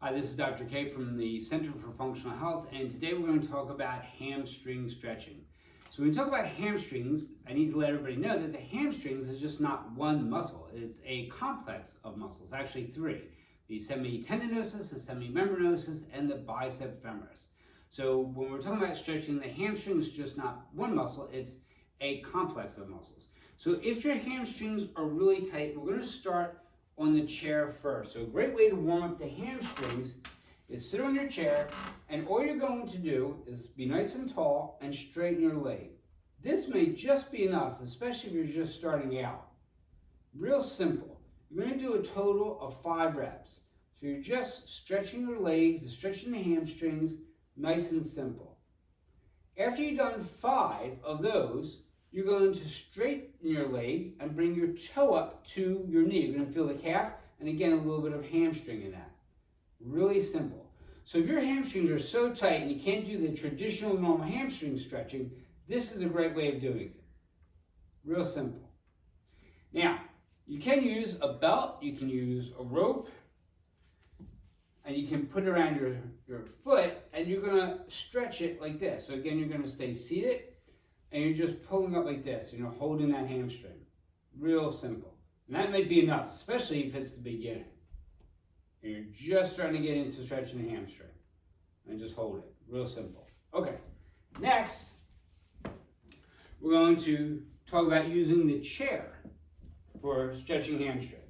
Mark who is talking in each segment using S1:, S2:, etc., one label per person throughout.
S1: Hi, this is Dr. Kaye from the Center for Functional Health, and today we're going to talk about hamstring stretching. So when we talk about hamstrings, I need to let everybody know that the hamstrings is just not one muscle. It's a complex of muscles, actually three. The semitendinosus, the semimembranosus, and the bicep femoris. So when we're talking about stretching the hamstrings, it's just not one muscle, it's a complex of muscles. So if your hamstrings are really tight, we're going to start on the chair first. So a great way to warm up the hamstrings is sit on your chair, and all you're going to do is be nice and tall and straighten your leg. This may just be enough, especially if you're just starting out. Real simple. You're going to do a total of 5 reps. So you're just stretching your legs, stretching the hamstrings, nice and simple. After you've done 5 of those, you're going to straighten your leg and bring your toe up to your knee. You're going to feel the calf, and again, a little bit of hamstring in that. Really simple. So if your hamstrings are so tight and you can't do the traditional normal hamstring stretching, this is a great way of doing it. Real simple. Now, you can use a belt, you can use a rope, and you can put it around your foot, and you're going to stretch it like this. So again, you're going to stay seated, and you're just pulling up like this, holding that hamstring. Real simple. And that may be enough, especially if it's the beginning. And you're just starting to get into stretching the hamstring. And just hold it. Real simple. Okay. Next, we're going to talk about using the chair for stretching hamstring.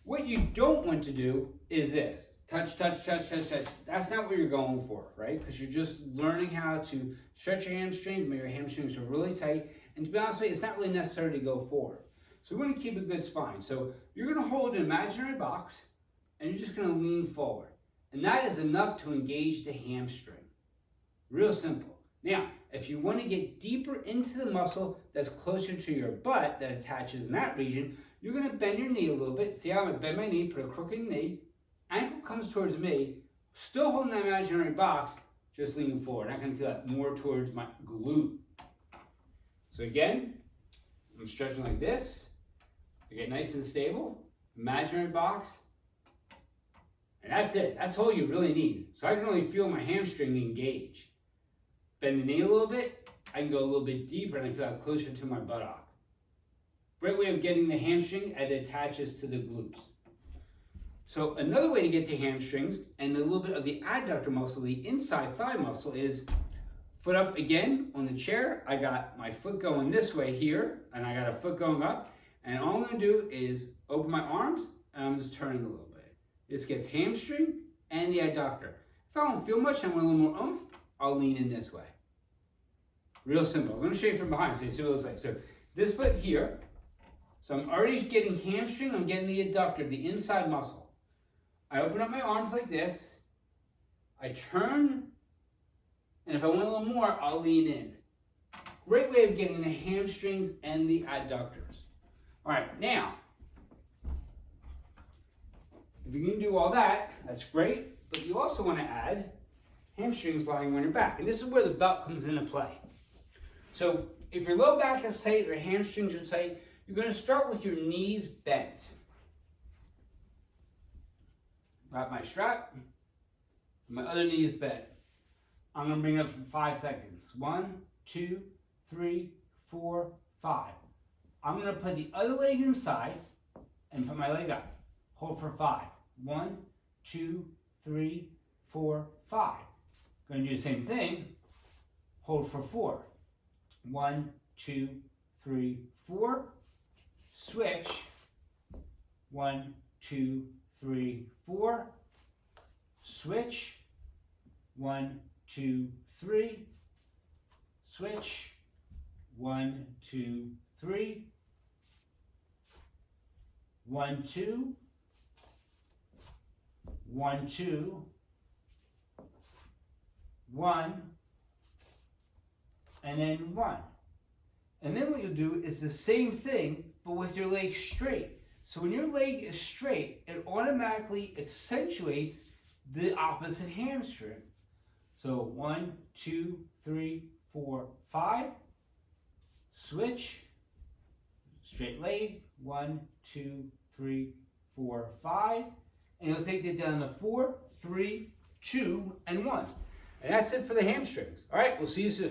S1: What you don't want to do is this. Touch, touch, touch, touch, touch. That's not what you're going for, right? Because you're just learning how to stretch your hamstrings. Maybe your hamstrings are really tight. And to be honest with you, it's not really necessary to go forward. So we want to keep a good spine. So you're going to hold an imaginary box, and you're just going to lean forward. And that is enough to engage the hamstring. Real simple. Now, if you want to get deeper into the muscle that's closer to your butt that attaches in that region, you're going to bend your knee a little bit. See how I'm going to bend my knee, put a crooked knee. Ankle comes towards me, still holding that imaginary box, just leaning forward. I can feel that more towards my glute. So again, I'm stretching like this. I get nice and stable, imaginary box, and that's it. That's all you really need. So I can really feel my hamstring engage. Bend the knee a little bit, I can go a little bit deeper, and I feel that closer to my buttock. Great way of getting the hamstring as it attaches to the glutes. So another way to get the hamstrings and a little bit of the adductor muscle, the inside thigh muscle, is foot up again on the chair. I got my foot going this way here, and I got a foot going up. And all I'm going to do is open my arms, and I'm just turning a little bit. This gets hamstring and the adductor. If I don't feel much, I want a little more oomph, I'll lean in this way. Real simple. I'm going to show you from behind so you see what it looks like. So this foot here, so I'm already getting hamstring, I'm getting the adductor, the inside muscle. I open up my arms like this, I turn, and if I want a little more, I'll lean in. Great way of getting the hamstrings and the adductors. All right, now, if you can do all that, that's great, but you also want to add hamstrings lying on your back, and this is where the belt comes into play. So if your low back is tight, your hamstrings are tight, you're going to start with your knees bent. Got my strap, my other knee is bent. I'm going to bring it up for 5 seconds. 1, 2, 3, 4, 5. I'm going to put the other leg inside and put my leg up. Hold for 5. 1, 2, 3, 4, 5. Going to do the same thing. Hold for 4. 1, 2, 3, 4. Switch. 1, 2, 3, 4. Switch. 1, 2, 3. Switch. 1, 2, 3. 1, 2. 1, 2. 1. And then 1. And then what you'll do is the same thing, but with your leg straight. So when your leg is straight, it automatically accentuates the opposite hamstring. So 1, 2, 3, 4, 5. Switch. Straight leg. 1, 2, 3, 4, 5. and you'll take that down to 4, 3, 2, and 1. And that's it for the hamstrings. All right, we'll see you soon.